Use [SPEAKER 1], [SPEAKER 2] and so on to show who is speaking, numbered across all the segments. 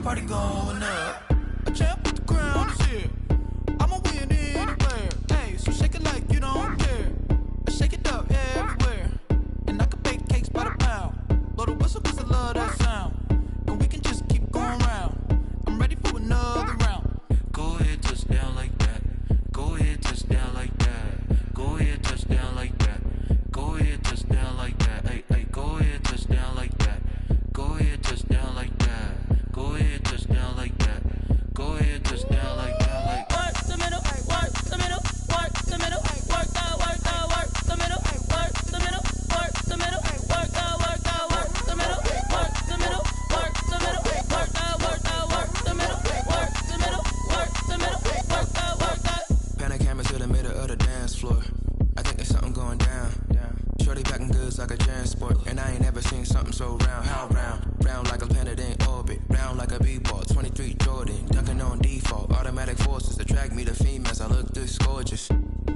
[SPEAKER 1] party going up. A champ with the crown is here. I'ma win anywhere. Hey, so shake it like you don't care. Shake it up everywhere. And I can bake cakes by the pound. Blow the whistle cause I love that sound. And we can just keep going round. I'm ready for another round.
[SPEAKER 2] Go ahead, touch down like that. Go ahead, touch down like that. Go ahead, touch down like that. Go ahead, touch down like that. Hey, hey, go ahead, touch down like that. Go ahead, touch down like that. Go ahead, touch down like that. Go ahead, touch down like that. Like
[SPEAKER 3] work the middle, work the middle, work the middle, work the middle, work the middle, work the middle, work the middle, work the middle, work the middle, work the middle, work the middle, work the middle, work the middle, work the middle, work the.
[SPEAKER 4] Pan a camera to the middle of the dance floor. I think there's something going down. Shorty packing goods like a transport, and I ain't never seen something so round. How round? Round like a planet in orbit, round like a b-ball. 23 Jordan, dunking on default. Automatic forces attract me to females. I look this gorgeous.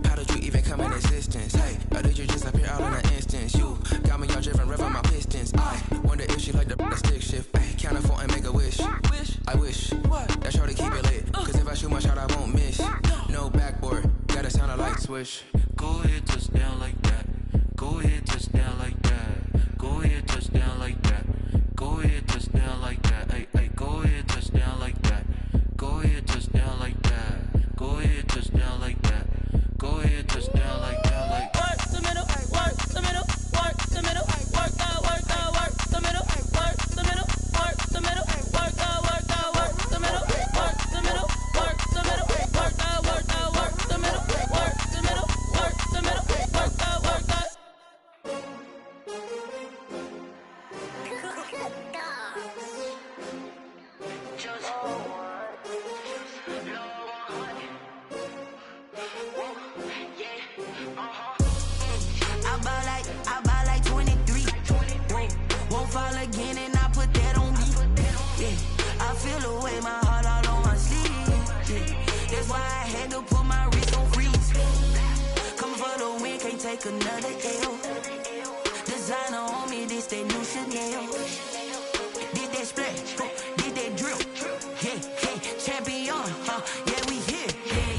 [SPEAKER 4] How did you even come in existence? Hey, or did you just appear out in an instance? You got me all driven, revving my pistons. I wonder if she like the stick shift. Ay, count it 4 and make a wish. I wish that shorty keep it lit. Cause if I shoot my shot, I won't miss. No backboard, gotta sound a light switch.
[SPEAKER 2] go ahead, touch down like that. Go ahead, touch down like that. Go ahead, touch down like that. Go ahead, touch down like that. Hey, hey, go ahead, touch down like that. Go ahead, touch down like that. Go ahead, touch down like that. Go ahead, touch down like that. Like
[SPEAKER 3] work the middle, work the middle, work the middle, work the middle, work the middle, work the middle, work the middle, work the middle, work the middle, work the middle, work the middle, work the middle, work the middle, work the middle, work the middle, work the.
[SPEAKER 5] I buy like 23. Won't fall again and I put that on me. Yeah, I feel the way, my heart all on my sleeve. Yeah, that's why I had to put my wrist on freeze. Coming for the win, can't take another L. Designer on me, this that new Chanel. Did that splash, did that drill. Yeah, yeah, champion, yeah, we here.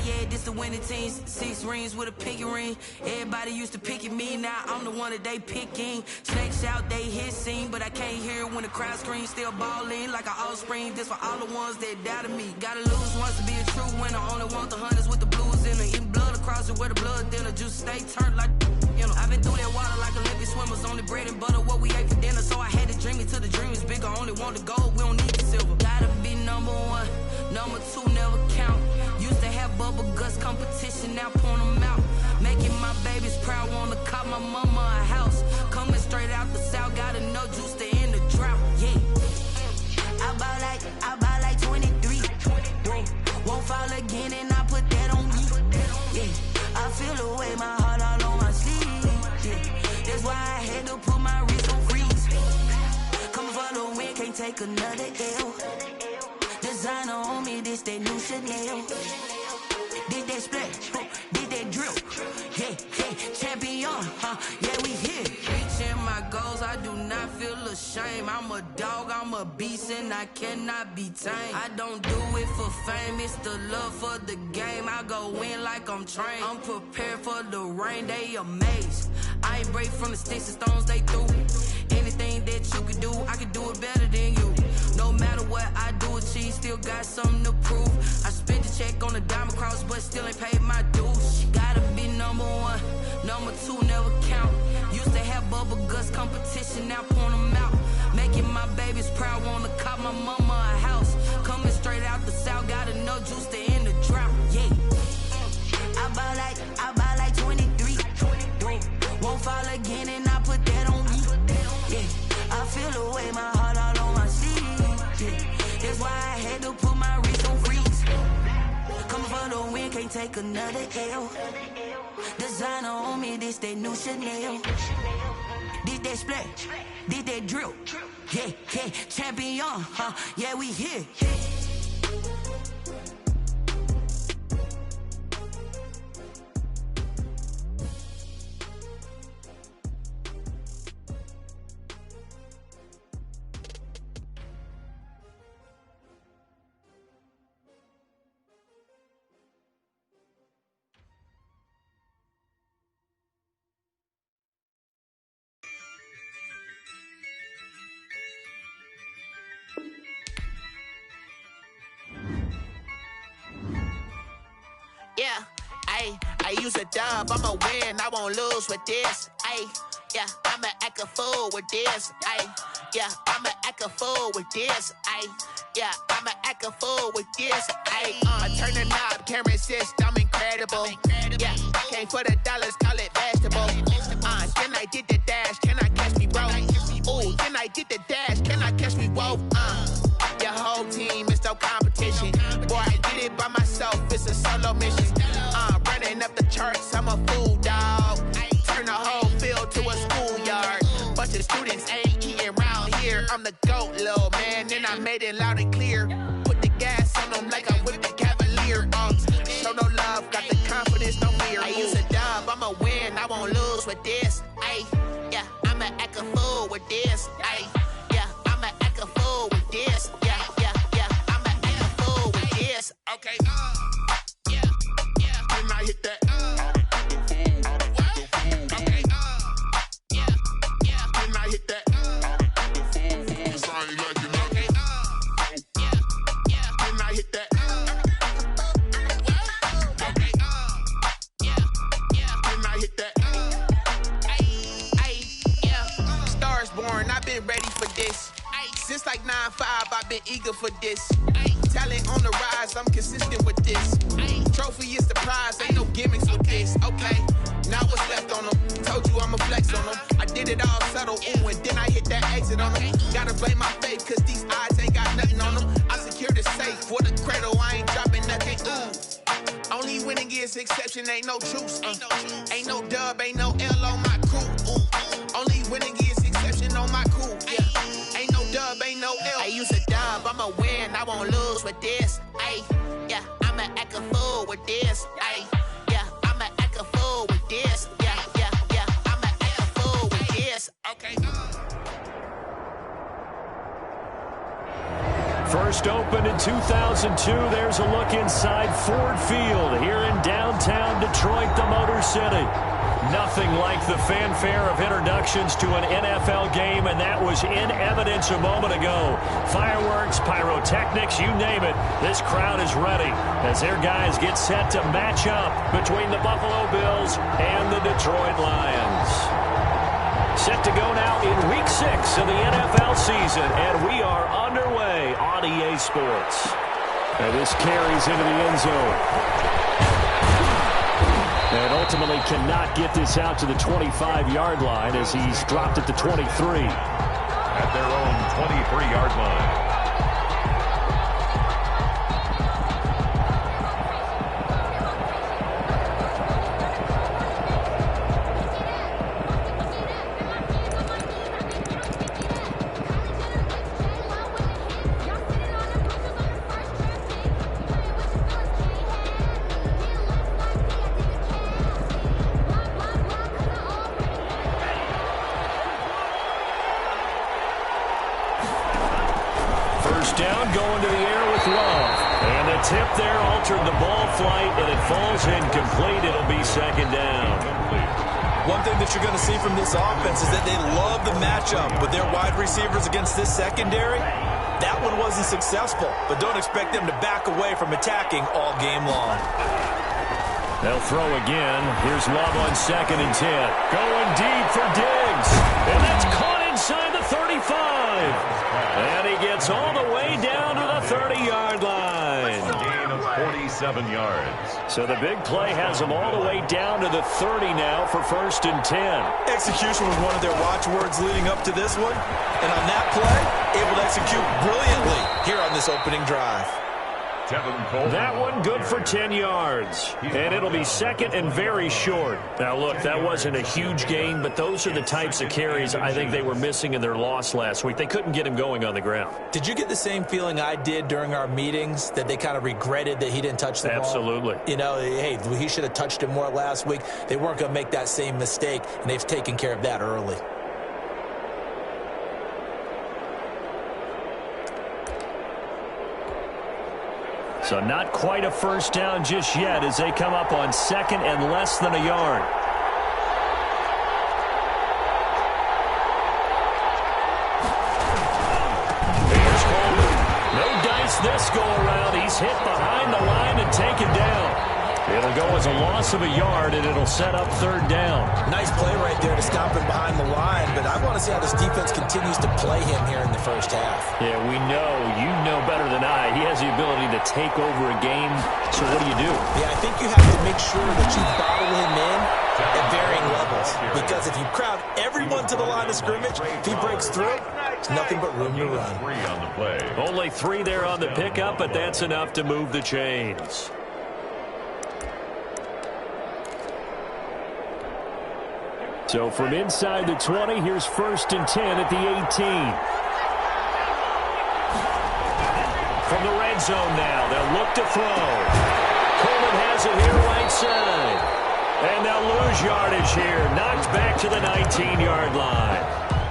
[SPEAKER 5] Yeah, this the winning team. 6 rings with a pinky ring. Everybody used to pick at me, now I'm the one that they picking. Snakes out, they hit scene, but I can't hear it when the crowd screams. Still ballin' like an offspring. This for all the ones that doubted me. Gotta lose once to be a true winner. Only want the hunters with the blues in it. Eating blood across it where the blood thinner. Juice stay turned like, you know. I've been through that water like Olympic swimmers. Only bread and butter, what we ate for dinner. So I had to dream it till the dream is bigger. Only want the gold, we don't need the silver. Gotta be number 1, number 2 never count. Used to have bubble guts competition, now point them out. Making my babies proud, wanna cop my mama a house. Coming straight out the south, gotta know juice to end the drought. Yeah, I buy like 23. Won't fall again and I put that on me. Yeah, I feel the way, my heart all on my sleeve. Yeah, that's why I had to put my wrist on freeze. Coming for the win, can't take another L. Designer on me, this that new Chanel. Did that splash, did that drill. Yeah, yeah, champion, yeah, we here. Reaching my goals, I do not feel ashamed. I'm a dog, I'm a beast, and I cannot be tamed. I don't do it for fame, it's the love for the game. I go in like I'm trained. I'm prepared for the rain, they amazed. I ain't break from the sticks and stones they threw. Anything that you could do, I could do it better than you. No matter what I do, achieve, still got something to prove. I spent the check on the diamond cross, but still ain't paid my dues. Gotta be number 1, number 2 never count. Used to have bubble guts competition, now point them out. Making my babies proud, wanna cop my mama a house. Coming straight out the south, gotta know juice to end the drought. Yeah, I buy like 23. Won't fall again and I put that on me. Yeah, I feel the way, my heart all on my sleeve. Yeah, that's why I had to put my wrist on freeze. Coming for the win, can't take another L. Designer on me, this that new Chanel. Did that splash, did that drill. Yeah, yeah, champion, yeah, we here.
[SPEAKER 6] Ayy, I use a dub, I'ma win, I won't lose with this. Ayy, yeah, I'ma act a fool with this. Ayy, yeah, I'ma act a fool with this. Ayy, yeah, I'ma act a fool with this. Ayy, turn the knob, camera assist, I'm incredible. Yeah, came for the dollars, call it vegetable. Then I did the dash, can I catch me, bro? Ooh, then I did the dash, can I catch me, whoa? Your whole team is no competition. Boy, I did it by myself, it's a solo mission. Running up the charts, I'm a fool, dog. Turn the whole field to a schoolyard. Bunch of students ain't eating round here. I'm the GOAT, little man, and I made it loud and clear. Put the gas on them like I'm with the Cavalier. Show no love, got the confidence, no fear. I use a dub, I'ma win, I won't lose with this. Ayy, yeah, I'ma act a fool with this. Ayy, yeah, I'ma act a fool with this. Yeah, yeah, yeah, I'ma act a fool with this. Okay, yeah, yeah, when I hit that. Okay, yeah, yeah, when I hit that. Okay, yeah, yeah, when I hit that. Okay, yeah, yeah, when I hit that. Ayy, yeah, Stars born, I've been ready for this. Since like 9-5, I've been eager for this. Talent on the rise, I'm consistent with this. Trophy is the prize, ain't no gimmicks with this. Okay, now what's left on them? Told you I'ma flex on them. I did it all subtle, ooh, and then I hit that exit on them. Gotta blame my faith, cause these odds ain't got nothing on them. I secure the safe for the cradle, I ain't dropping nothing, ooh. Only winning is exception, ain't no truce. Ain't no dub, ain't no L on my crew. Ooh. Only winning is exception on my crew, yeah. Ain't no dub, ain't no L. I use a dub, I'ma win, I won't lose with this. Ayy, yeah, I'ma act a fool with this. Ayy, yeah, I'ma act a fool with this. Yeah, yeah, yeah, I'ma act a fool with this. Okay.
[SPEAKER 7] First opened in 2002, there's a look inside Ford Field here in downtown Detroit, the Motor City. Nothing like the fanfare of introductions to an NFL game, and that was in evidence a moment ago. Fireworks, pyrotechnics, you name it. This crowd is ready as their guys get set to match up between the Buffalo Bills and the Detroit Lions. Set to go now in Week 6 of the NFL season, and we are underway on EA Sports. And this carries into the end zone. And ultimately cannot get this out to the 25-yard line as he's dropped at the 23.
[SPEAKER 8] At their own 23-yard line.
[SPEAKER 7] Down, going to the air with Love. And the tip there altered the ball flight, and it falls incomplete. It'll be second down.
[SPEAKER 9] One thing that you're going to see from this offense is that they love the matchup with their wide receivers against this secondary. That one wasn't successful, but don't expect them to back away from attacking all game long.
[SPEAKER 7] They'll throw again. Here's Love on 2nd and 10. Going deep for Diggs. And that's caught inside the 35. And he gets all the way down to the 30-yard line.
[SPEAKER 8] Gain of 47 yards.
[SPEAKER 7] So the big play has them all the way down to the 30 now for 1st and 10.
[SPEAKER 9] Execution was one of their watchwords leading up to this one. And on that play, able to execute brilliantly here on this opening drive.
[SPEAKER 7] That one good for 10 yards. And it'll be 2nd and very short. Now, look, that wasn't a huge gain, but those are the types of carries I think they were missing in their loss last week. They couldn't get him going on the ground.
[SPEAKER 9] Did you get the same feeling I did during our meetings, that they kind of regretted that he didn't touch the ball?
[SPEAKER 7] Absolutely.
[SPEAKER 9] You know, hey, he should have touched it more last week. They weren't going to make that same mistake, and they've taken care of that early.
[SPEAKER 7] So not quite a first down just yet as they come up on 2nd and less than a yard. Here's Coleman. No dice this go around. He's hit behind the line and taken down. It'll It'll go as a loss of a yard, and it'll set up third down.
[SPEAKER 9] Nice play right there to stop him behind the line, but I want to see how this defense continues to play him here in the first half.
[SPEAKER 7] Yeah, we know. You know better than I. He has the ability to take over a game, so what do you do?
[SPEAKER 9] Yeah, I think you have to make sure that you bottle him in at varying levels, because if you crowd everyone to the line of scrimmage, if he breaks through, there's nothing but room to run.
[SPEAKER 7] Only 3 there on the pickup, but that's enough to move the chains. So from inside the 20, here's 1st and 10 at the 18. From the red zone now, they'll look to throw. Coleman has it here right side. And they'll lose yardage here. Knocked back to the 19-yard line.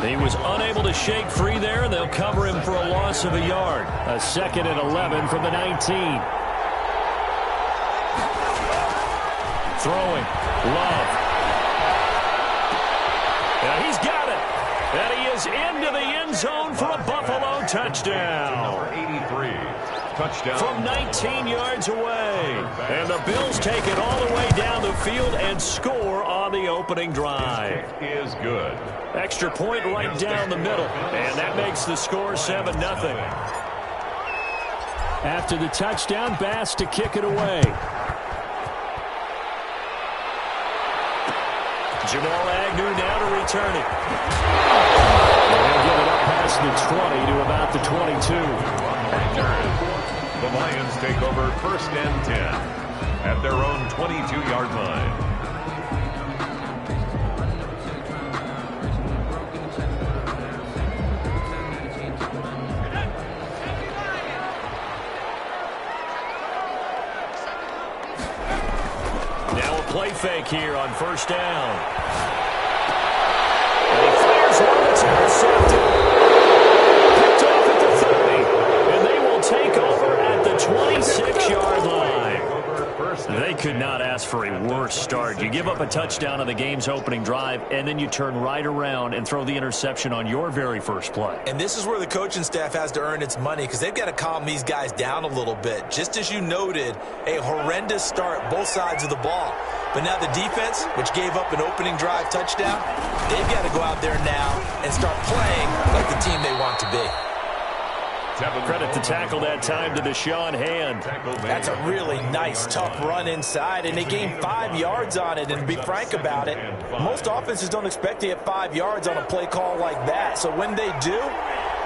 [SPEAKER 7] He was unable to shake free there, and they'll cover him for a loss of a yard. A 2nd and 11 from the 19. Throwing. Love. Now he's got it. And he is into the end zone for a Buffalo touchdown.
[SPEAKER 8] Number 83. Touchdown.
[SPEAKER 7] From 19 yards away. And the Bills take it all the way down the field and score on the opening drive.
[SPEAKER 8] His kick is good.
[SPEAKER 7] Extra point right down the middle. And that makes the score 7-0. After the touchdown, Bass to kick it away. Jamal Agnew now to return it. They'll give it up past the 20 to about the 22.
[SPEAKER 8] The Lions take over 1st and 10 at their own 22-yard line.
[SPEAKER 7] Now a play fake here on 1st down. And he fires one that's intercepted. Picked off at the 30. And they will take over at the 26-yard line. They could not ask for a worse start. You give up a touchdown on the game's opening drive, and then you turn right around and throw the interception on your very first play.
[SPEAKER 9] And this is where the coaching staff has to earn its money, because they've got to calm these guys down a little bit. Just as you noted, a horrendous start, both sides of the ball. But now the defense, which gave up an opening drive touchdown, they've got to go out there now and start playing like the team they want to be.
[SPEAKER 7] Credit the tackle that time to Deshaun Hand.
[SPEAKER 9] That's a really nice, tough run inside, and they gained 5 yards on it. And to be frank about it, most offenses don't expect to get 5 yards on a play call like that. So when they do,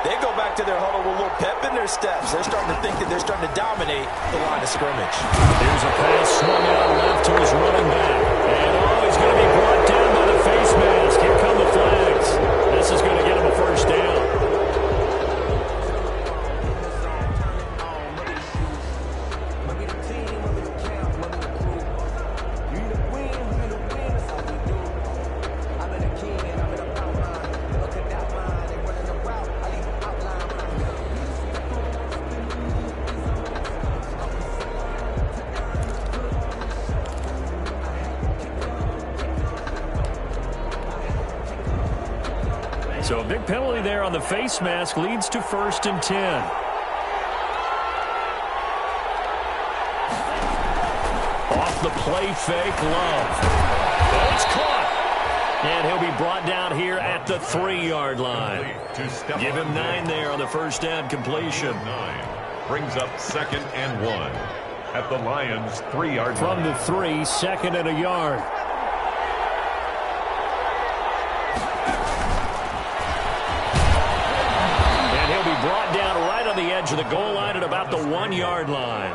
[SPEAKER 9] they go back to their huddle with a little pep in their steps. They're starting to think that they're starting to dominate the line of scrimmage.
[SPEAKER 7] Here's a pass swung out left to his running back. And he's going to be brought down by the face mask. Here come the flags. This is going to get him a 1st down. So a big penalty there on the face mask leads to 1st and 10. Off the play fake, Love. Oh, it's caught. And he'll be brought down here at the 3-yard line. Give him 9 there on the 1st down completion.
[SPEAKER 8] 9 brings up 2nd and 1 at the Lions' 3-yard line.
[SPEAKER 7] From the 3, 2nd and a yard. Brought down right on the edge of the goal line at about the 1-yard line.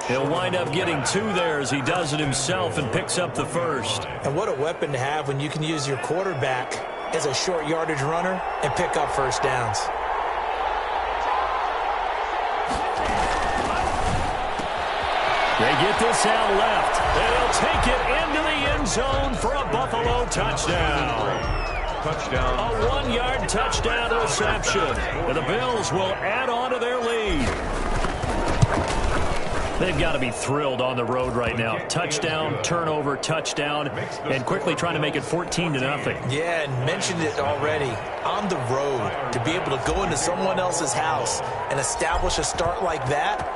[SPEAKER 7] He'll wind up getting 2 there as he does it himself and picks up the 1st.
[SPEAKER 9] And what a weapon to have when you can use your quarterback as a short yardage runner and pick up 1st downs.
[SPEAKER 7] They get this out left. They'll take it into the end zone for a Buffalo touchdown.
[SPEAKER 8] Touchdown.
[SPEAKER 7] A 1-yard touchdown reception. And the Bills will add on to their lead. They've got to be thrilled on the road right now. Touchdown, turnover, touchdown, and quickly trying to make it 14-0.
[SPEAKER 9] Yeah, and mentioned it already. On the road, to be able to go into someone else's house and establish a start like that,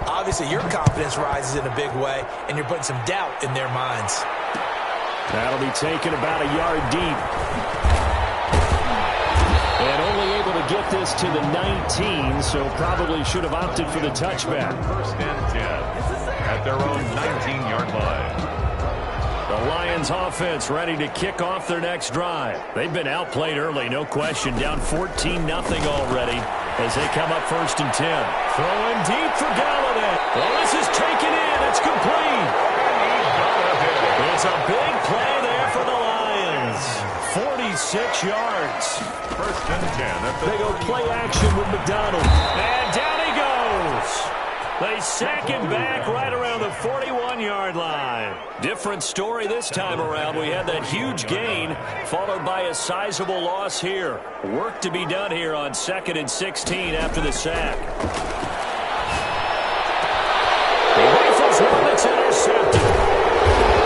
[SPEAKER 9] Obviously, your confidence rises in a big way, and you're putting some doubt in their minds.
[SPEAKER 7] That'll be taken about a yard deep. And only able to get this to the 19, so probably should have opted for the touchback.
[SPEAKER 8] First and 10 at their own 19-yard line.
[SPEAKER 7] The Lions offense ready to kick off their next drive. They've been outplayed early, no question. Down 14-0 already as they come up first and 10. Throwing deep for Galladay. Well, this is taken in. It's complete. It's a big play there for the Lions. 46 yards.
[SPEAKER 8] First and 10.
[SPEAKER 7] They go play action with McDonald. And down he goes. They sack him back right around the 41-yard line. Different story this time around. We had that huge gain followed by a sizable loss here. Work to be done here on 2nd and 16 after the sack. He rifles one that's intercepted.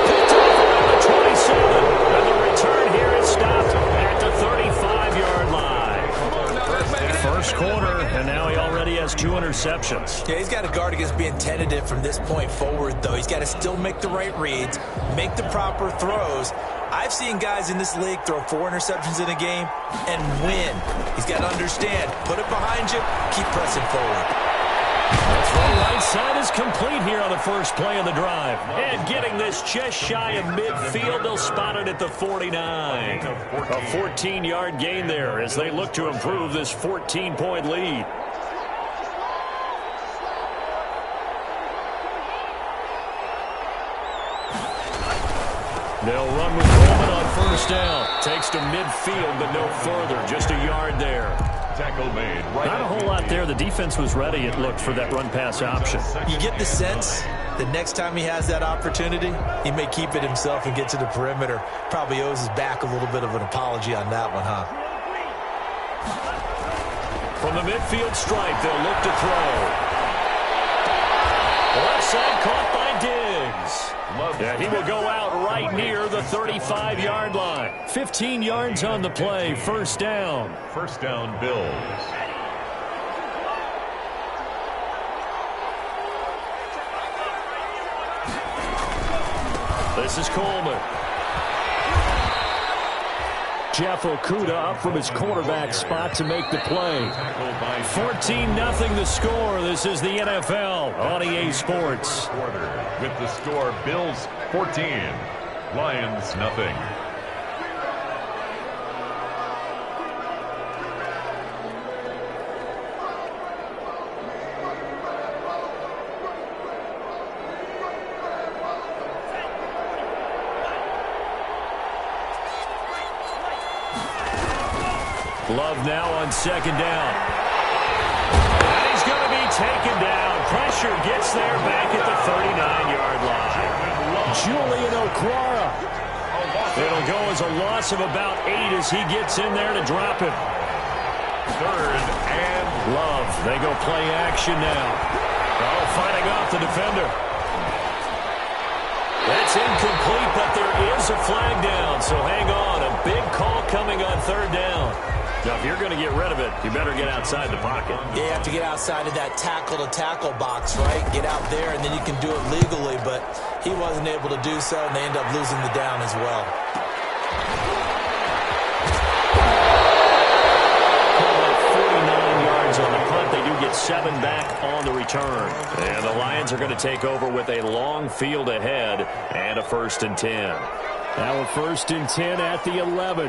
[SPEAKER 7] Picked off around the 27. And the return here is stopped at the 35-yard line. First quarter, and now he already has 2 interceptions.
[SPEAKER 9] Yeah, he's got to guard against being tentative from this point forward, though. He's got to still make the right reads, make the proper throws. I've seen guys in this league throw 4 interceptions in a game and win. He's got to understand, put it behind you, keep pressing forward.
[SPEAKER 7] That's right. Right side is complete here on the first play of the drive. And getting this just shy of midfield, they'll spot it at the 49. A 14-yard gain there as they look to improve this 14-point lead. They'll run with Coleman on first down. Takes to midfield, but no further. Just a yard there.
[SPEAKER 8] Tackle made. Right.
[SPEAKER 7] Not a whole lot there. The defense was ready, it looked, for that run-pass option.
[SPEAKER 9] You get the sense the next time he has that opportunity, he may keep it himself and get to the perimeter. Probably owes his back a little bit of an apology on that one, huh?
[SPEAKER 7] From the midfield stripe, they'll look to throw. Left side caught by Diggs. Yeah, he will go out right near the 35-yard line. 15 yards on the play, first down.
[SPEAKER 8] First down, Bills.
[SPEAKER 7] This is Coleman. Jeff Okudah up from his quarterback spot to make the play. 14-0 the score. This is the NFL on EA Sports.
[SPEAKER 8] With the score, Bills 14, Lions nothing.
[SPEAKER 7] Love now on second down. And he's going to be taken down. Pressure gets there back at the 39-yard line. Julian Okwara. It'll go as a loss of about 8 as he gets in there to drop it.
[SPEAKER 8] Third and
[SPEAKER 7] Love. They go play action now. Oh, fighting off the defender. That's incomplete, but there is a flag down, so hang on. A big call coming on third down. Now, if you're going to get rid of it, you better get outside the pocket.
[SPEAKER 9] Yeah, you have to get outside of that tackle-to-tackle box, right? Get out there, and then you can do it legally, but he wasn't able to do so, and they end up losing the down as well.
[SPEAKER 7] 49 yards on the punt. They do get 7 back on the return. And the Lions are going to take over with a long field ahead and a first and 10. Now a first and 10 at the 11.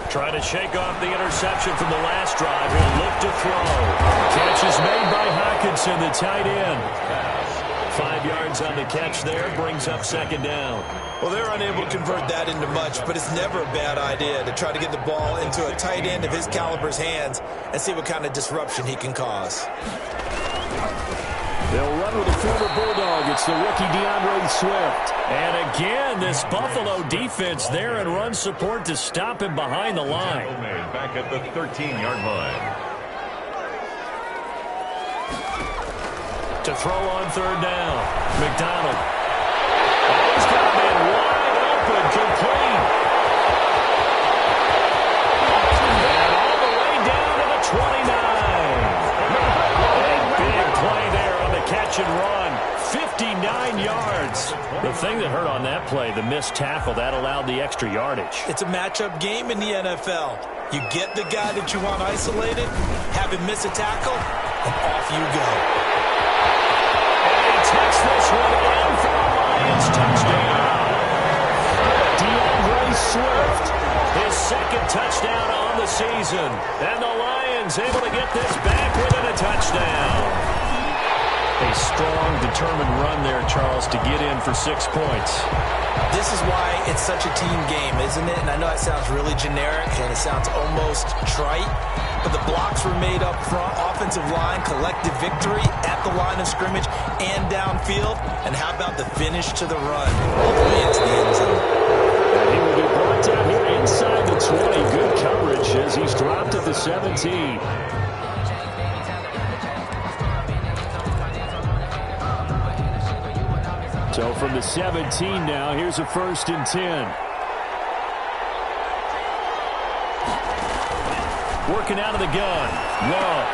[SPEAKER 7] Trying to shake off the interception from the last drive. He'll look to throw. Catch is made by Hockenson, the tight end. 5 yards on the catch there, brings up second down.
[SPEAKER 9] Well, they're unable to convert that into much, but it's never a bad idea to try to get the ball into a tight end of his caliber's hands and see what kind of disruption he can cause.
[SPEAKER 7] They'll run with a former Bulldog. It's the rookie DeAndre Swift. And again, this Buffalo defense there in run support to stop him behind the line.
[SPEAKER 8] Back at the 13-yard line.
[SPEAKER 7] To throw on third down. McDonald. Oh, he's got a man wide open, complete. And all the way down to the 29. get hurt on that play. The missed tackle, that allowed the extra yardage.
[SPEAKER 9] It's a matchup game in the NFL. You get the guy that you want isolated, have him miss a tackle, and off you go.
[SPEAKER 7] And he takes this one in for the Lions touchdown. DeAndre Swift, his second touchdown on the season. And the Lions able to get this back within a touchdown. A strong, determined run there, Charles, to get in for 6 points.
[SPEAKER 9] This is why it's such a team game, isn't it? And I know it sounds really generic and it sounds almost trite, but the blocks were made up front, offensive line, collective victory at the line of scrimmage and downfield. And how about the finish to the run, all the way into the end zone?
[SPEAKER 7] And he will be brought down here inside the 20. Good coverage as he's dropped at the 17. So from the 17 now, here's a 1st and 10. Working out of the gun. Love.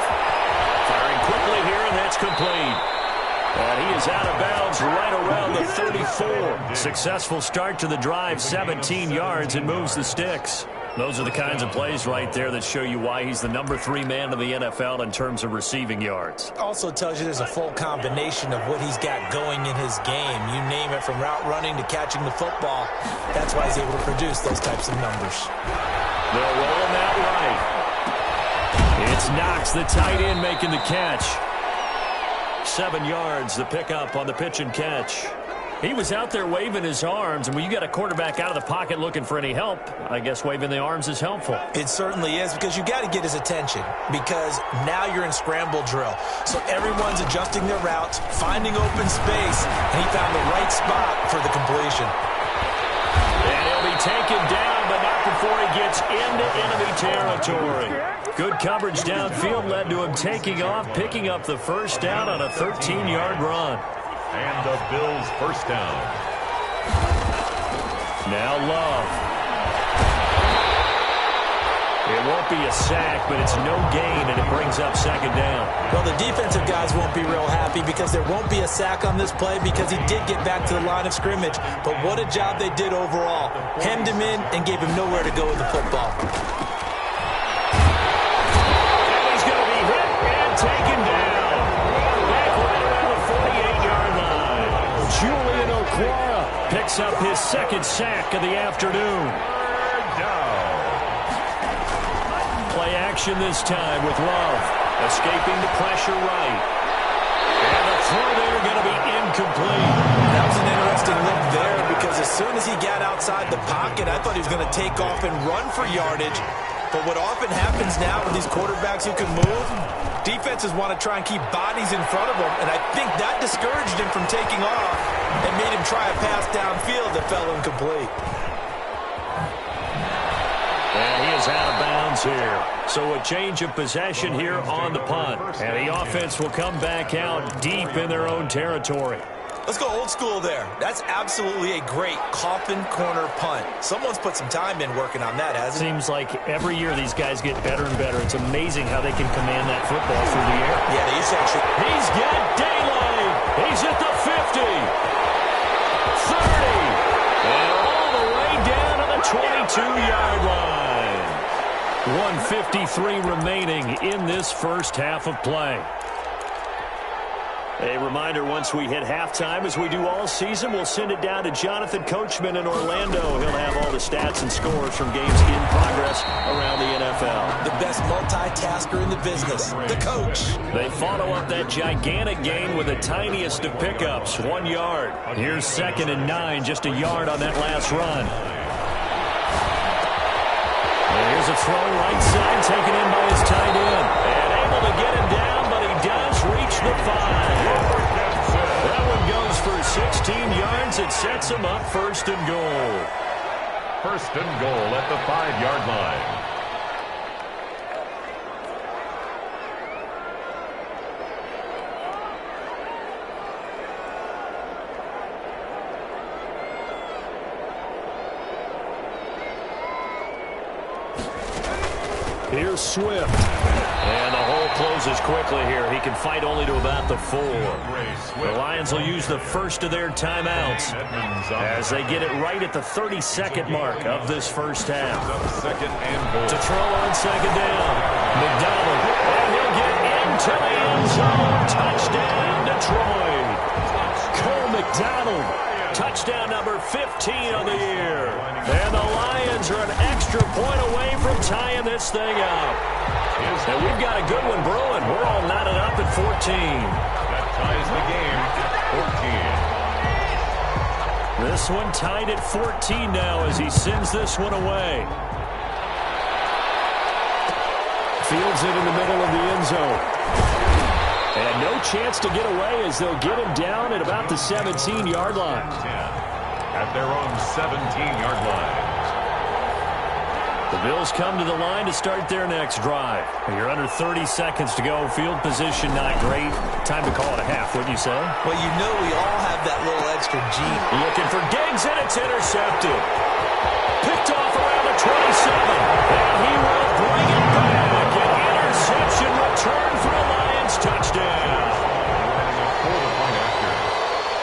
[SPEAKER 7] Firing quickly here, and that's complete. And he is out of bounds right around the 34. Successful start to the drive, 17 yards, and moves the sticks. Those are the kinds of plays right there that show you why he's the number 3 man of the NFL in terms of receiving yards.
[SPEAKER 9] Also tells you there's a full combination of what he's got going in his game. You name it, from route running to catching the football. That's why he's able to produce those types of numbers.
[SPEAKER 7] They'll roll him out right. It's Knox, the tight end, making the catch. 7 yards, the pickup on the pitch and catch. He was out there waving his arms, and when you got a quarterback out of the pocket looking for any help, I guess waving the arms is helpful.
[SPEAKER 9] It certainly is, because you got to get his attention, because now you're in scramble drill. So everyone's adjusting their routes, finding open space, and he found the right spot for the completion.
[SPEAKER 7] And he'll be taken down, but not before he gets into enemy territory. Good coverage downfield led to him taking off, picking up the first down on a 13-yard run.
[SPEAKER 8] And the Bills' first down.
[SPEAKER 7] Now Love. It won't be a sack, but it's no gain, and it brings up 2nd down.
[SPEAKER 9] Well, the defensive guys won't be real happy because there won't be a sack on this play because he did get back to the line of scrimmage. But what a job they did overall. Hemmed him in and gave him nowhere to go with the football.
[SPEAKER 7] And he's going to be hit and taken down. Back right around the 48-yard line. Julian Okwara picks up his 2nd sack of the afternoon. Play action this time with Love. Escaping the pressure right. And the throw there going to be incomplete.
[SPEAKER 9] That was an interesting look there because as soon as he got outside the pocket, I thought he was going to take off and run for yardage. But what often happens now with these quarterbacks who can move, defenses want to try and keep bodies in front of them, and I think that discouraged him from taking off and made him try a pass downfield that fell incomplete.
[SPEAKER 7] And he is out of bounds here. So a change of possession here on the punt. And the offense will come back out deep in their own territory.
[SPEAKER 9] Let's go old school there. That's absolutely a great coffin corner punt. Someone's put some time in working on that, hasn't it?
[SPEAKER 7] Seems like every year these guys get better and better. It's amazing how they can command that football through the air.
[SPEAKER 9] Yeah, they used to actually.
[SPEAKER 7] He's got daylight. He's at the 50. 30. And all the way down to the 22-yard line. 1:53 remaining in this first half of play. A reminder, once we hit halftime, as we do all season, we'll send it down to Jonathan Coachman in Orlando. He'll have all the stats and scores from games in progress around the NFL.
[SPEAKER 9] The best multitasker in the business, the coach.
[SPEAKER 7] They follow up that gigantic gain with the tiniest of pickups, 1 yard. Here's 2nd and 9, just a yard on that last run. And here's a throw right side, taken in by his tight end. And able to get him down, but he does reach the 5. That one goes for 16 yards. It sets him up 1st and goal.
[SPEAKER 8] 1st and goal at the 5-yard line.
[SPEAKER 7] Here's Swift. And the whole closes quickly here. He can fight only to about the 4. The Lions will use the first of their timeouts as they get it right at the 32nd mark of this first half. To throw on second down. McDonald. And he'll get into the end zone. Touchdown, Detroit. Cole McDonald. Touchdown number 15 on the year. And the Lions are an extra point away from tying this thing up. And we've got a good one brewing. We're all knotted up at 14.
[SPEAKER 8] That ties the game, 14.
[SPEAKER 7] This one tied at 14 now as he sends this one away. Fields it in the middle of the end zone. And no chance to get away as they'll get him down at about the 17-yard line.
[SPEAKER 8] 10 at their own 17-yard line.
[SPEAKER 7] The Bills come to the line to start their next drive. You're under 30 seconds to go. Field position not great. Time to call it a half, wouldn't you say?
[SPEAKER 9] Well, you know we all have that little extra G.
[SPEAKER 7] Looking for Diggs, and it's intercepted. Picked off around the 27. And he will bring it back. An interception return for a Lions touchdown.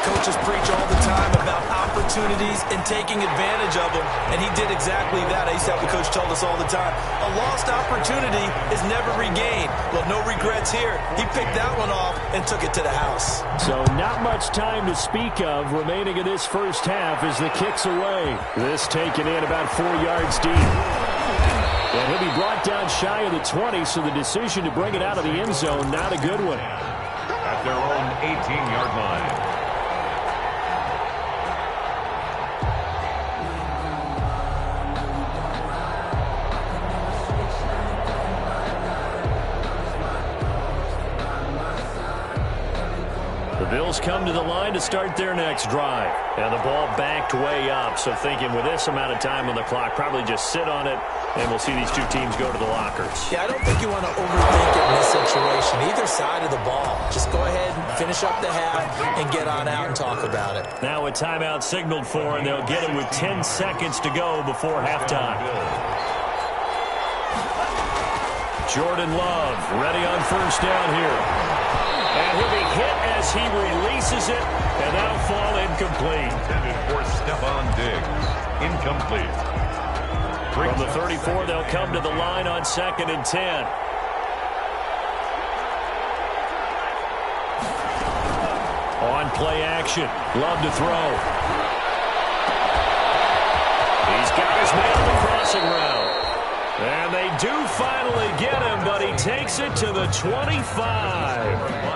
[SPEAKER 9] Coaches preach all the time about opportunities and taking advantage of them, and he did exactly that. I used to have the coach tell us all the time, a lost opportunity is never regained. Well, no regrets here. He picked that one off and took it to the house.
[SPEAKER 7] So not much time to speak of remaining in this first half as the kick's away. This taken in about 4 yards deep. And he'll be brought down shy of the 20, so the decision to bring it out of the end zone, not a good one.
[SPEAKER 8] At their own 18-yard line.
[SPEAKER 7] Bills come to the line to start their next drive. And the ball backed way up. So thinking with this amount of time on the clock, probably just sit on it, and we'll see these two teams go to the lockers.
[SPEAKER 9] Yeah, I don't think you want to overthink it in this situation. Either side of the ball. Just go ahead and finish up the half and get on out and talk about it.
[SPEAKER 7] Now a timeout signaled for, and they'll get it with 10 seconds to go before halftime. Jordan Love ready on first down here. And he'll be hit as he releases it, and that'll fall incomplete.
[SPEAKER 8] Intended for Stephon Diggs. Incomplete.
[SPEAKER 7] From the 34, they'll come to the line on 2nd and 10. On play action. Love to throw. He's got his man on the crossing route. And they do finally get him, but he takes it to the 25.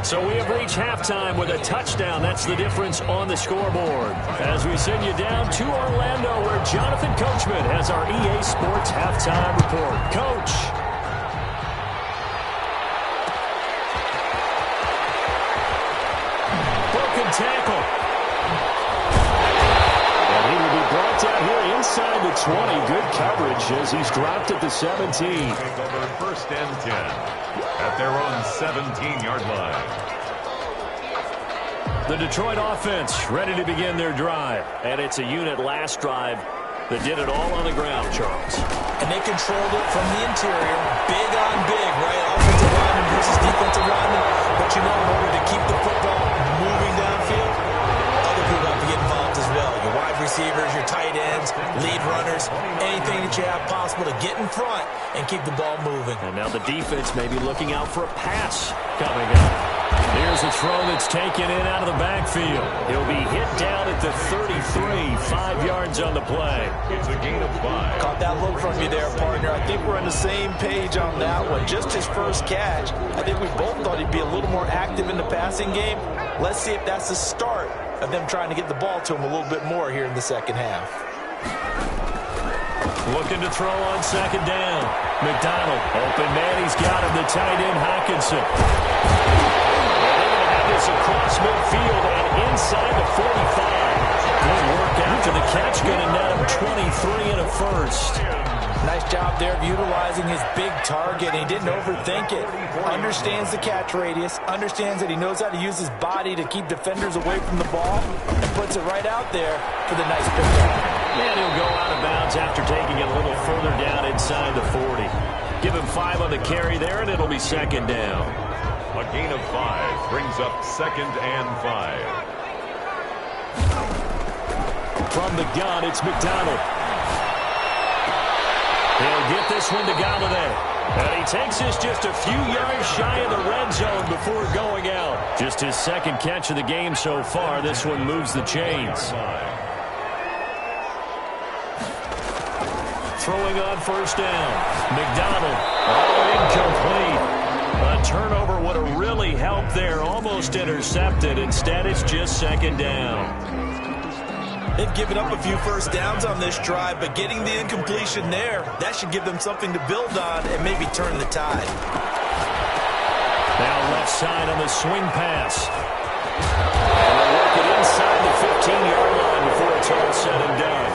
[SPEAKER 7] So we have reached halftime with a touchdown. That's the difference on the scoreboard. As we send you down to Orlando, where Jonathan Coachman has our EA Sports halftime report. Coach. Broken tackle. And he will be brought down here inside the 20. Good coverage as he's dropped at the 17.
[SPEAKER 8] Take over 1st and 10 at their own 17-yard line.
[SPEAKER 7] The Detroit offense ready to begin their drive. And it's a unit last drive that did it all on the ground, Charles.
[SPEAKER 9] And they controlled it from the interior. Big on big, right? Offensive lineman versus defensive lineman. But you know, in order to keep the football moving downfield, other people have to get involved as well. Your wide receivers, your tight ends, lead runners, anything that you have possible to get in front and keep the ball moving.
[SPEAKER 7] And now the defense may be looking out for a pass coming up. Here's a throw that's taken in out of the backfield. He'll be hit down at the 33, 5 yards on the play.
[SPEAKER 8] It's a gain of 5.
[SPEAKER 9] Caught that look from you there, partner. I think we're on the same page on that one. Just his first catch. I think we both thought he'd be a little more active in the passing game. Let's see if that's the start of them trying to get the ball to him a little bit more here in the second half.
[SPEAKER 7] Looking to throw on second down. McDonald, open man, he's got him, the tight end Hockenson. This across midfield and inside the 45. Good work after the catch, going to net him 23 and a first.
[SPEAKER 9] Nice job there of utilizing his big target. He didn't overthink it. Understands the catch radius. Understands that he knows how to use his body to keep defenders away from the ball. And puts it right out there for the nice pickup.
[SPEAKER 7] And he'll go out of bounds after taking it a little further down inside the 40. Give him 5 on the carry there, and it'll be second down.
[SPEAKER 8] A gain of 5 brings up 2nd and 5.
[SPEAKER 7] From the gun, it's McDonald. He'll get this one to Galladay. And he takes this just a few yards shy of the red zone before going out. Just his 2nd catch of the game so far. This one moves the chains. Throwing on 1st down. McDonald. Incomplete. A turnover would have really helped there. Almost intercepted. Instead, it's just 2nd down.
[SPEAKER 9] They've given up a few 1st downs on this drive, but getting the incompletion there, that should give them something to build on and maybe turn the tide.
[SPEAKER 7] Now left side on the swing pass. And they'll work it inside the 15-yard line before it's all said and done.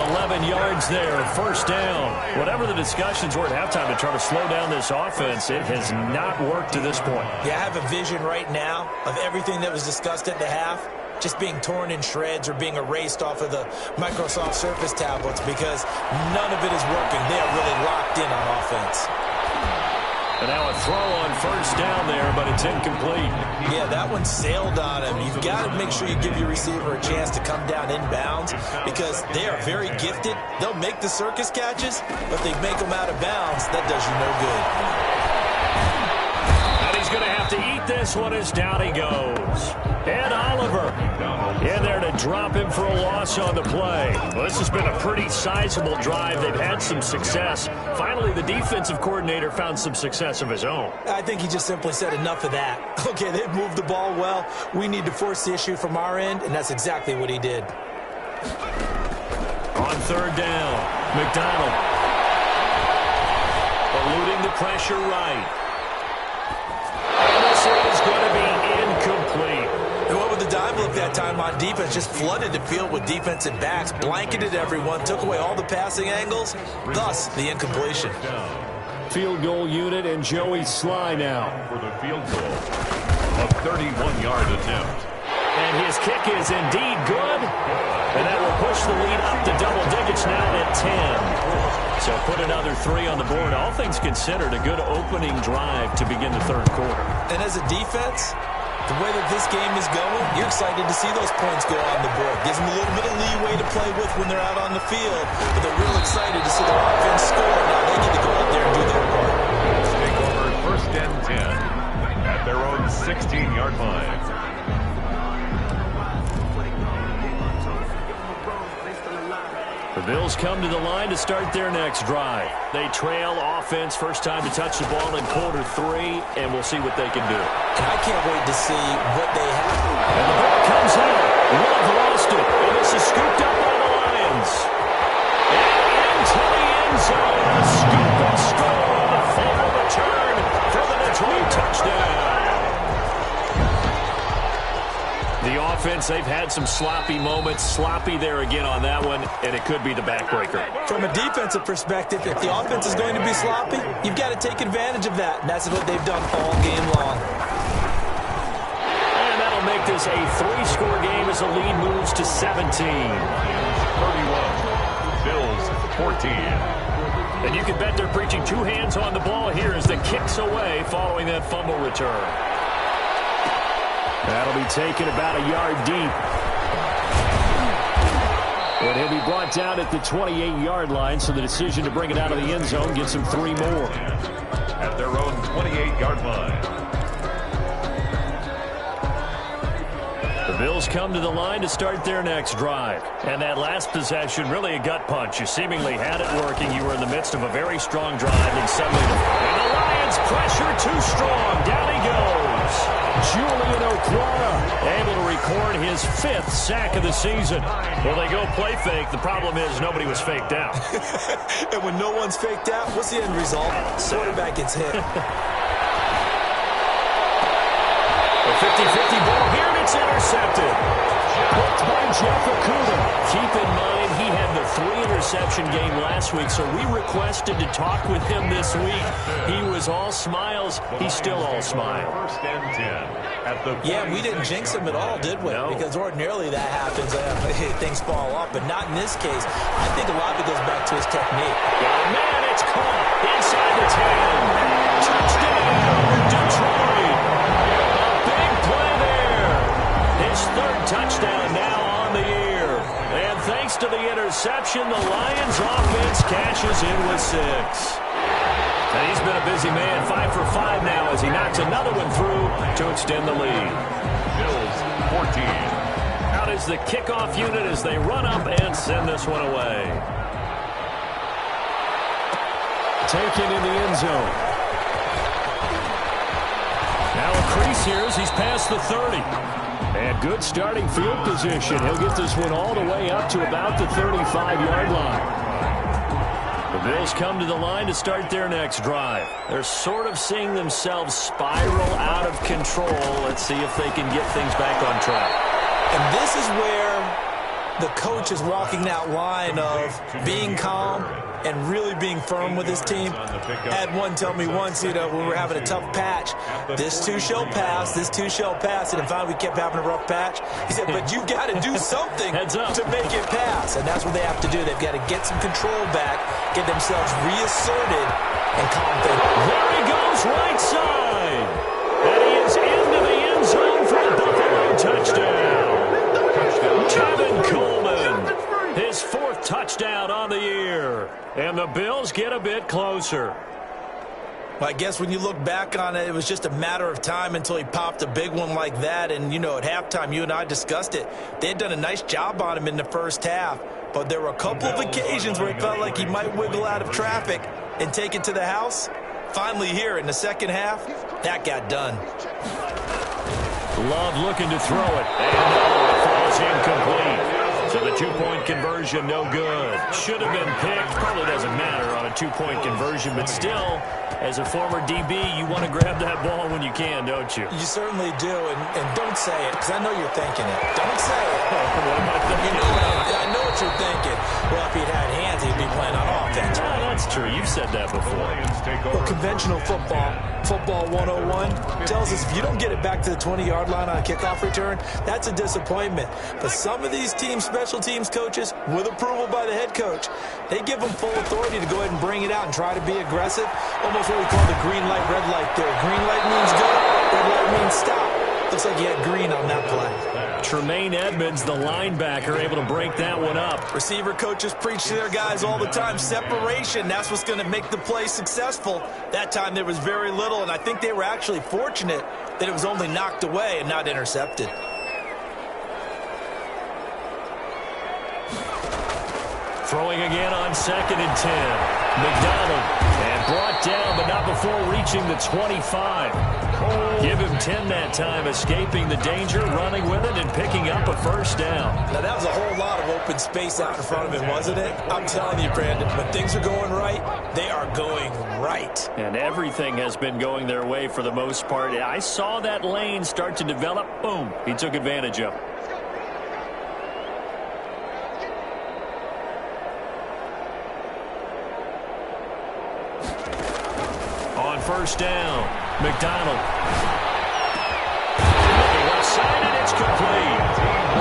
[SPEAKER 7] 11 yards there, 1st down. Whatever the discussions were at halftime to try to slow down this offense, it has not worked to this point.
[SPEAKER 9] Yeah, I have a vision right now of everything that was discussed at the half just being torn in shreds or being erased off of the Microsoft Surface tablets because none of it is working. They are really locked in on offense.
[SPEAKER 7] And now a throw on 1st down there, but it's incomplete.
[SPEAKER 9] Yeah, that one sailed on him. You've got to make sure you give your receiver a chance to come down inbounds because they are very gifted. They'll make the circus catches, but they make them out of bounds. That does you no good.
[SPEAKER 7] And he's going to have to eat this one as down he goes. Ed Oliver in there to drop him for a loss on the play. Well, this has been a pretty sizable drive. They've had some success. Finally, the defensive coordinator found some success of his own.
[SPEAKER 9] I think he just simply said enough of that. Okay, they've moved the ball well. We need to force the issue from our end, and that's exactly what he did.
[SPEAKER 7] On 3rd down, McDonald eluding the pressure right. And this is going to be incomplete.
[SPEAKER 9] And what would the dime look that time on defense? Just flooded the field with defensive backs, blanketed everyone, took away all the passing angles, thus the incompletion.
[SPEAKER 7] Field goal unit and Joey Sly now.
[SPEAKER 8] For the field goal, a 31-yard attempt.
[SPEAKER 7] And his kick is indeed good. And that will push the lead up to double digits now at 10. So put another 3 on the board. All things considered, a good opening drive to begin the 3rd quarter.
[SPEAKER 9] And as a defense, the way that this game is going, you're excited to see those points go on the board. Gives them a little bit of leeway to play with when they're out on the field. But they're real excited to see their offense score. Now they get to go out there and do their part.
[SPEAKER 8] Take over 1st and 10 at their own 16-yard line.
[SPEAKER 7] The Bills come to the line to start their next drive. They trail offense, first time to touch the ball in quarter 3, and we'll see what they can do.
[SPEAKER 9] And I can't wait to see what they have.
[SPEAKER 7] And the ball comes out. Love lost it, and this is scooped up by the Lions. And into the end zone, a scoop and score on the final return for the Detroit touchdown. The offense, they've had some sloppy moments. Sloppy there again on that one, and it could be the backbreaker.
[SPEAKER 9] From a defensive perspective, if the offense is going to be sloppy, you've got to take advantage of that, and that's what they've done all game long.
[SPEAKER 7] And that'll make this a 3-score game as the lead moves to 17.
[SPEAKER 8] 31, Bills 14.
[SPEAKER 7] And you can bet they're preaching 2 hands on the ball here as the kick's away following that fumble return. That'll be taken about a yard deep. And he'll be brought down at the 28-yard line, so the decision to bring it out of the end zone gets him 3 more.
[SPEAKER 8] At their own 28-yard line.
[SPEAKER 7] The Bills come to the line to start their next drive. And that last possession, really a gut punch. You seemingly had it working. You were in the midst of a very strong drive, and suddenly and the Lions pressure too strong. Down he goes. Julian Okwara able to record his 5th sack of the season. Well, they go play fake. The problem is nobody was faked out.
[SPEAKER 9] And when no one's faked out, what's the end result? Quarterback gets hit.
[SPEAKER 7] A 50-50 ball here, and it's intercepted. Hooked by Jeff Okudah. Keep in mind, he had the 3-interception game last week, so we requested to talk with him this week. He was all smiles. He's still all smiles.
[SPEAKER 8] 1st and 10 at the
[SPEAKER 9] Yeah, we didn't jinx him at all, did we?
[SPEAKER 7] No.
[SPEAKER 9] Because ordinarily that happens. Things fall off, but not in this case. I think a lot of it goes back to his technique.
[SPEAKER 7] Oh, man, it's caught inside the 10. Touchdown, Detroit. A big play there. His third touchdown now on the year. And thanks to the interception, the Lions offense cashes in with 6. And he's been a busy man, 5 for 5 now as he knocks another one through to extend the lead.
[SPEAKER 8] Bills 14.
[SPEAKER 7] Out is the kickoff unit as they run up and send this one away. Taken in the end zone. Now a crease here as he's past the 30. And good starting field position. He'll get this one all the way up to about the 35-yard line. The Bills come to the line to start their next drive. They're sort of seeing themselves spiral out of control. Let's see if they can get things back on track.
[SPEAKER 9] And this is where the coach is walking that line of being calm and really being firm with his team. I had one tell me once, when we were having a tough patch, this too shall pass, this too shall pass, and finally we kept having a rough patch. He said, but you've got to do something to make it pass, and that's what they have to do. They've got to get some control back, get themselves reasserted, and calm things.
[SPEAKER 7] There he goes, right side, and he is into the end zone for a Buffalo touchdown. Kevin Coleman, his 4th touchdown on the year. And the Bills get a bit closer.
[SPEAKER 9] Well, I guess when you look back on it, it was just a matter of time until he popped a big one like that. And, at halftime, you and I discussed it. They had done a nice job on him in the first half. But there were a couple of occasions where it felt like he might wiggle out of traffic and take it to the house. Finally here in the second half, that got done.
[SPEAKER 7] Love looking to throw it. And it falls incomplete. So the 2-point conversion, no good. Should have been picked. Probably doesn't matter on a 2-point conversion, but still, as a former DB, you want to grab that ball when you can, don't you?
[SPEAKER 9] You certainly do, and don't say it, because I know you're thinking it. Don't say it.
[SPEAKER 7] What am I thinking?
[SPEAKER 9] I know what you're thinking. Well, if he'd had hands, he'd be playing on offense.
[SPEAKER 7] Yeah, that's true. You've said that before.
[SPEAKER 9] Well, conventional football 101, tells us if you don't get it back to the 20-yard line on a kickoff return, that's a disappointment. But some of these special teams coaches, with approval by the head coach, they give them full authority to go ahead and bring it out and try to be aggressive. Almost what we call the green light, red light theory. Green light means go, red light means stop. Looks like he had green on that play.
[SPEAKER 7] Tremaine Edmonds, the linebacker, able to break that one up.
[SPEAKER 9] Receiver coaches preach to their guys all the time. Separation, that's what's going to make the play successful. That time there was very little, and I think they were actually fortunate that it was only knocked away and not intercepted.
[SPEAKER 7] Throwing again on 2nd and 10. McDonald, and brought down, but not before reaching the 25. Give him 10 that time, escaping the danger, running with it, and picking up a first down.
[SPEAKER 9] Now, that was a whole lot of open space out in front of him, wasn't it? I'm telling you, Brandon, when things are going right, they are going right.
[SPEAKER 7] And everything has been going their way for the most part. I saw that lane start to develop. Boom. He took advantage of it. On first down, McDonald. Left side, and it's complete.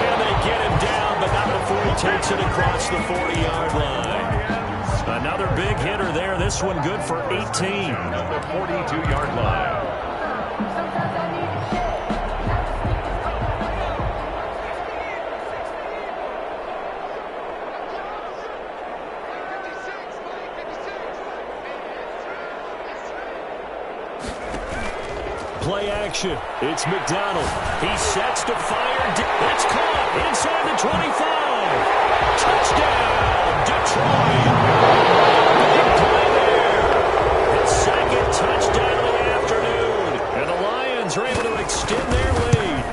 [SPEAKER 7] And they get him down, but not before he takes it across the 40-yard line. Another big hitter there. This one good for 18.
[SPEAKER 8] On the 42-yard line.
[SPEAKER 7] Play action. It's McDonald. He sets to fire. It's caught inside the 25. Touchdown, Detroit. Big play there. His 2nd touchdown of the afternoon. And the Lions are able to extend their lead.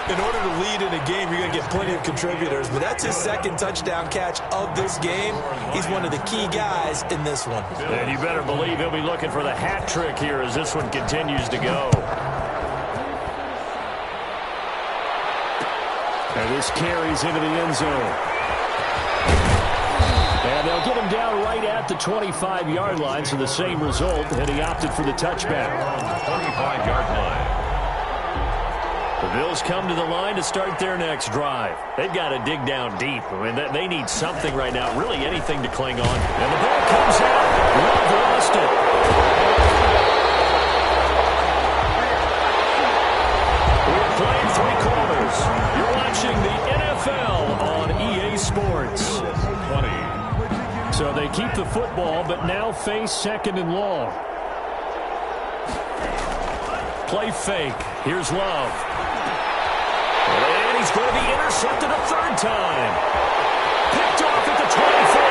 [SPEAKER 9] In order to lead in a game, you're going to get plenty of contributors, but that's his 2nd touchdown catch of this game. He's one of the key guys in this one.
[SPEAKER 7] And you better believe he'll be looking for the hat trick here as this one continues to go. And this carries into the end zone. And they'll get him down right at the 25-yard line, so the same result, and he opted for the touchback.
[SPEAKER 8] On the 25-yard line.
[SPEAKER 7] The The Bills come to the line to start their next drive. They've got to dig down deep. I mean, they need something right now, really anything to cling on. And the ball comes out. Love lost it. We're playing three quarters. You're watching the NFL on EA Sports.
[SPEAKER 8] 20.
[SPEAKER 7] So they keep the football, but now face second and long. Play fake. Here's Love. And he's going to be intercepted a third time. Picked off at the 24.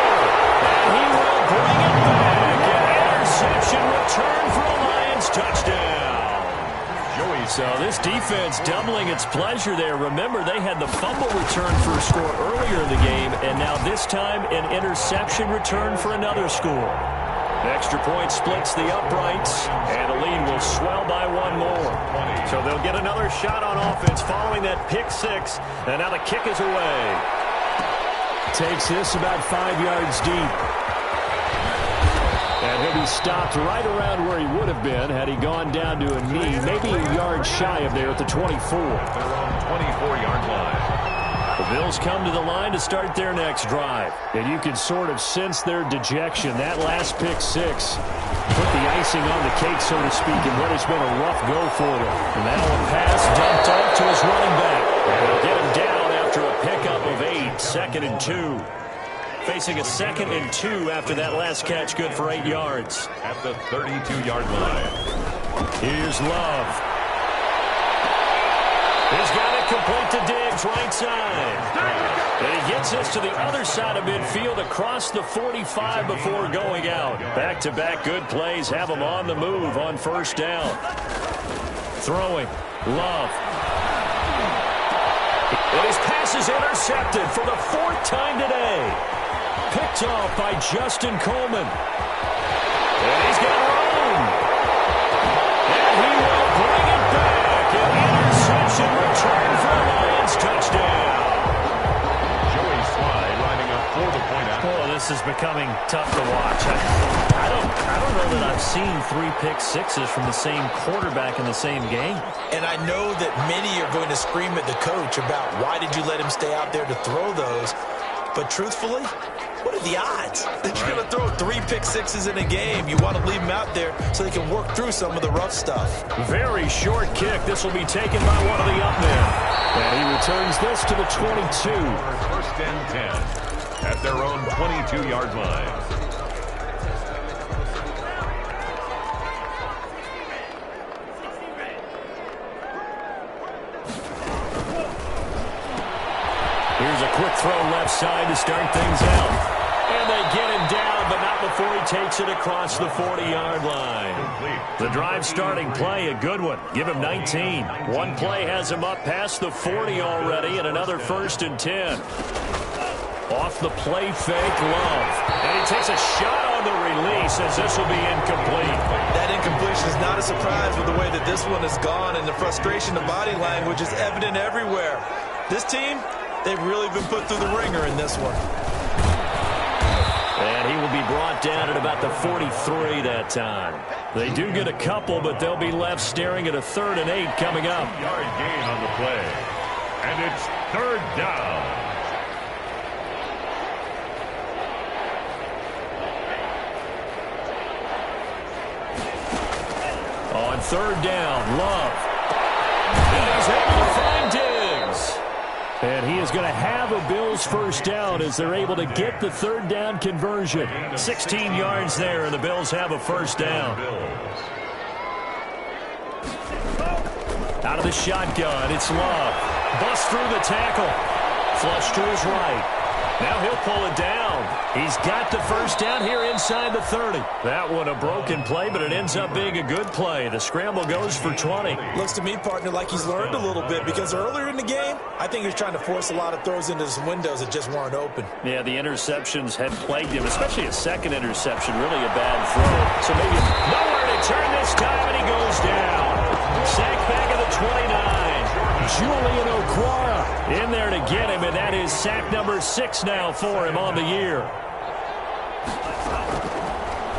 [SPEAKER 7] And he will bring it back. An interception return for a Lions touchdown. So this defense doubling its pleasure there. Remember, they had the fumble return for a score earlier in the game, and now this time an interception return for another score. The extra point splits the uprights, and the lead will swell by one more. So they'll get another shot on offense following that pick six, and now the kick is away. Takes this about 5 yards deep. And he'll be stopped right around where he would have been had he gone down to a knee, maybe a yard shy of there at the 24.
[SPEAKER 8] Their own 24-yard line.
[SPEAKER 7] The Bills come to the line to start their next drive. And you can sort of sense their dejection. That last pick six put the icing on the cake, so to speak, in what has been a rough go for them. And now a pass dumped off to his running back. They'll get him down after a pickup of 8, 2nd and 2. Facing a 2nd and 2 after that last catch, good for 8 yards.
[SPEAKER 8] At the 32-yard line.
[SPEAKER 7] Here's Love. He's got it complete to Diggs, right side. And he gets us to the other side of midfield across the 45 before going out. Back-to-back good plays have him on the move on first down. Throwing. Love. And his pass is intercepted for the 4th time today. Picked off by Justin Coleman. And he's got room. And he will bring it back. An interception return for a Lions touchdown.
[SPEAKER 8] Joey Slye lining up for the point out.
[SPEAKER 7] Oh, this is becoming tough to watch. I don't know that I've seen 3 pick sixes from the same quarterback in the same game.
[SPEAKER 9] And I know that many are going to scream at the coach about why did you let him stay out there to throw those. But truthfully, what are the odds that you're going to throw 3 pick sixes in a game? You want to leave them out there so they can work through some of the rough stuff.
[SPEAKER 7] Very short kick. This will be taken by one of the up men. And he returns this to the 22.
[SPEAKER 8] First and 10 at their own 22-yard line.
[SPEAKER 7] Here's a quick throw left side to start things out. And they get him down, but not before he takes it across the 40-yard line. The drive starting play, a good one. Give him 19. One play has him up past the 40 already, and another 1st and 10. Off the play fake, Love. And he takes a shot on the release as this will be incomplete.
[SPEAKER 9] That incompletion is not a surprise with the way that this one has gone, and the frustration of body language is evident everywhere. This team, they've really been put through the ringer in this one.
[SPEAKER 7] And he will be brought down at about the 43 that time. They do get a couple, but they'll be left staring at a 3rd and 8 coming up.
[SPEAKER 8] Yard gain on the play. And it's 3rd down.
[SPEAKER 7] On 3rd down, Love. And he's able to find Diggs. And he is going to have a Bills first down as they're able to get the 3rd down conversion. 16 yards there, and the Bills have a first down. Out of the shotgun, it's Love. Bust through the tackle. Flush to his right. Now he'll pull it down. He's got the first down here inside the 30. That one a broken play, but it ends up being a good play. The scramble goes for 20.
[SPEAKER 9] Looks to me, partner, like he's learned a little bit, because earlier in the game, I think he was trying to force a lot of throws into some windows that just weren't open.
[SPEAKER 7] Yeah, the interceptions had plagued him, especially a second interception, really a bad throw. So maybe nowhere to turn this time, and he goes down. Sack back at the 29. Julian Okwara in there to get him, and that is sack number 6 now for him on the year.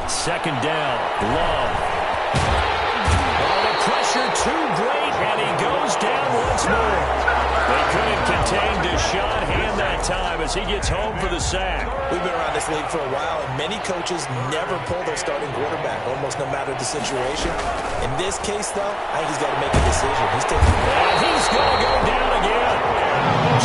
[SPEAKER 7] 2nd down, Love. Oh, the pressure pressure too great, and he goes down once more. They couldn't contain Deshaun Hand that time as he gets home for the sack.
[SPEAKER 9] We've been around this league for a while, and many coaches never pull their starting quarterback, almost no matter the situation. In this case, though, I think he's got to make a decision. He's taking it.
[SPEAKER 7] And he's going to go down again.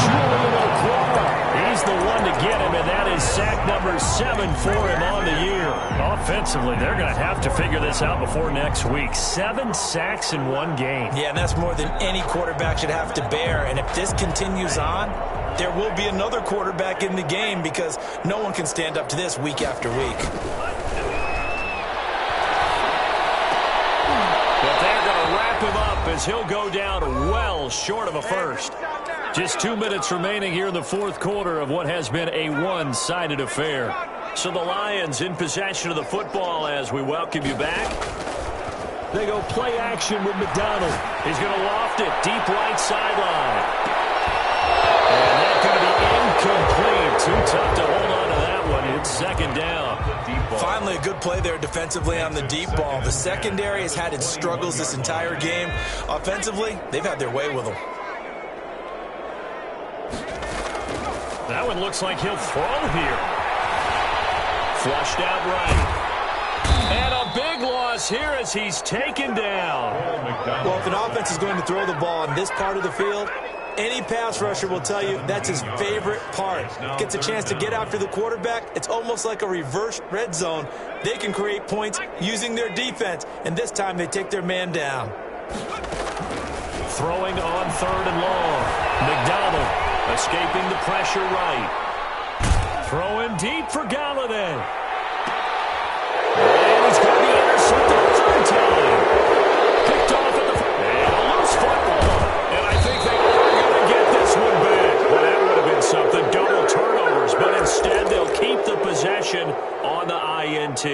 [SPEAKER 7] Julian Okwara. He's the one to get him, and that is sack number 7 for him on the year. Offensively, they're going to have to figure this out before next week. 7 sacks in one game.
[SPEAKER 9] Yeah, and that's more than any quarterback should have to bear. And if this continues on, there will be another quarterback in the game because no one can stand up to this week after week.
[SPEAKER 7] But they're going to wrap him up as he'll go down well short of a first. Just 2 minutes remaining here in the fourth quarter of what has been a one-sided affair. So the Lions in possession of the football as we welcome you back. They go play action with McDonald. He's going to loft it deep right sideline. And that's going to be incomplete. Too tough to hold on to that one. It's second down.
[SPEAKER 9] Finally, a good play there defensively on the deep ball. The secondary has had its struggles this entire game. Offensively, they've had their way with them.
[SPEAKER 7] That one looks like he'll throw here. Flushed out right. And a big loss here as he's taken down.
[SPEAKER 9] Well, if an offense is going to throw the ball in this part of the field, any pass rusher will tell you that's his favorite part. Gets a chance to get after the quarterback. It's almost like a reverse red zone. They can create points using their defense, and this time they take their man down.
[SPEAKER 7] Throwing on 3rd and long. McDonald escaping the pressure right. Throwing deep for Galladay. And he's going to be intercepted the third time. Picked off at the and a loose football. And I think they are going to get this one back. Well, that would have been something. Double turnovers. But instead, they'll keep the possession on the INT.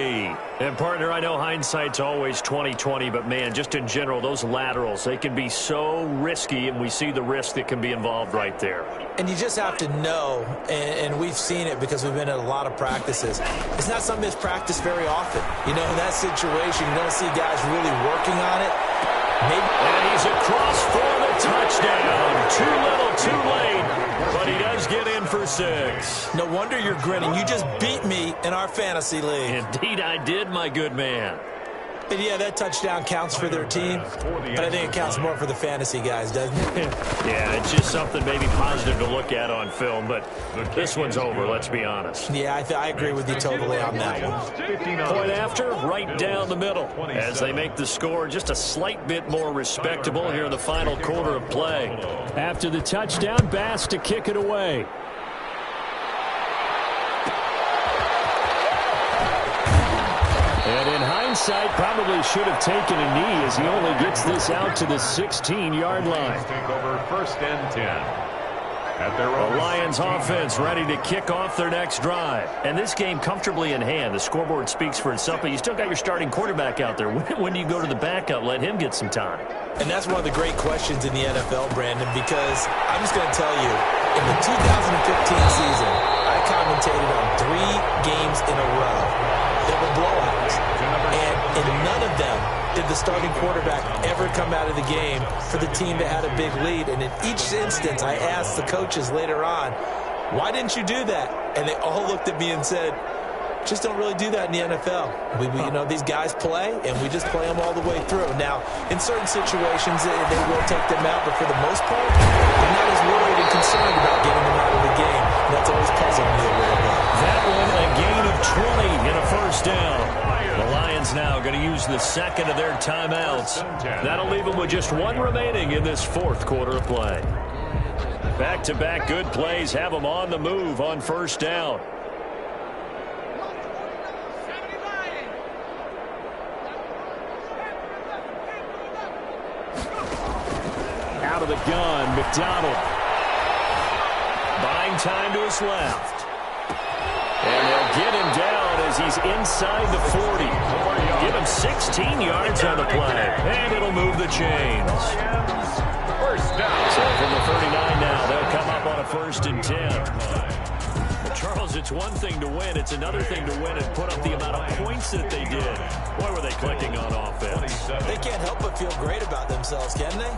[SPEAKER 7] And, partner, I know hindsight's always 20/20, but, man, just in general, those laterals, they can be so risky, and we see the risk that can be involved right there.
[SPEAKER 9] And you just have to know, and we've seen it because we've been at a lot of practices. It's not something that's practiced very often. You know, in that situation, you don't see guys really working on it.
[SPEAKER 7] And he's across for the touchdown. Too little, too late, but he does get in for 6.
[SPEAKER 9] No wonder you're grinning. You just beat me in our fantasy league.
[SPEAKER 7] Indeed I did, my good man.
[SPEAKER 9] And yeah, that touchdown counts for their team, but I think it counts more for the fantasy guys, doesn't it?
[SPEAKER 7] Yeah, it's just something maybe positive to look at on film, but this one's over, let's be honest.
[SPEAKER 9] Yeah, I agree with you totally on that one.
[SPEAKER 7] Point after, right down the middle, as they make the score just a slight bit more respectable here in the final quarter of play. After the touchdown, Bass to kick it away. And in hindsight, probably should have taken a knee as he only gets this out to the 16-yard line.
[SPEAKER 8] Take over 1st and 10. At their
[SPEAKER 7] The Lions offense ready to kick off their next drive. And this game comfortably in hand. The scoreboard speaks for itself, but you still got your starting quarterback out there. When do you go to the backup? Let him get some time.
[SPEAKER 9] And that's one of the great questions in the NFL, Brandon, because I'm just going to tell you, in the 2015 season, I commentated on 3 games in a row. There were blowouts. And in none of them did the starting quarterback ever come out of the game for the team that had a big lead. And in each instance, I asked the coaches later on, why didn't you do that? And they all looked at me and said, just don't really do that in the NFL. You know, these guys play, and we just play them all the way through. Now, in certain situations, they will take them out, but for the most part, I'm not as worried and concerned about getting them out of the game. And that's always puzzled me a little bit.
[SPEAKER 7] That one, a gain of 20 in a first down. The Lions now going to use the second of their timeouts. That'll leave them with just 1 remaining in this fourth quarter of play. Back-to-back good plays have them on the move on first down. Out of the gun, McDonald. Buying time to his left. And they'll get him down as he's inside the 40. Give him 16 yards on the play. And it'll move the chains.
[SPEAKER 8] First down.
[SPEAKER 7] So from the 39 now, they'll come up on a 1st and 10. Charles, it's one thing to win. It's another thing to win and put up the amount of points that they did. Boy, were they clicking on offense.
[SPEAKER 9] They can't help but feel great about themselves, can they?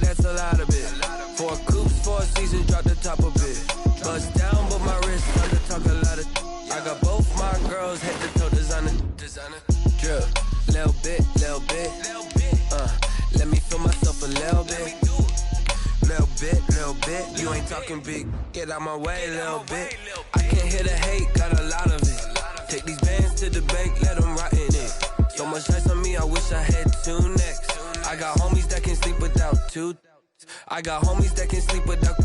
[SPEAKER 4] That's a lot of it. 4 coops, 4 seasons, drop the top of it. Bust down, but my wrist on to talk a lot of. I got both my girls head to toe designer. Drip, little bit. Let me feel myself a little bit. Little bit. You ain't talking big. Get out my way, little bit. I can't hear the hate, got a lot of it. Take these bands to the bank, let them rot in it. So much ice on me, I wish I had 2 necks. I got homies that can sleep without 2. I got homies that can sleep without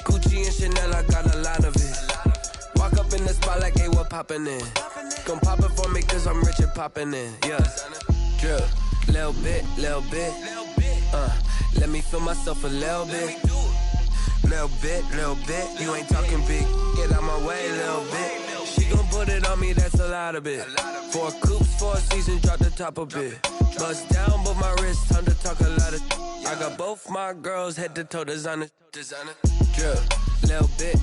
[SPEAKER 4] Gucci and Chanel, I got a lot of it. Walk up in the spot like, hey, what poppin' in? Gon' pop it for me cause I'm rich and poppin' in, yeah. Drip, little bit. Let me feel myself a little bit. Little bit. You ain't talking big, get out my way, little bit. She gon' put it on me, that's a lot of it. 4 coops, 4 seasons, drop the top of it. Bust down, but my wrist, time to talk a lot of. I got both my girls head to toe designer. Drip, little bit.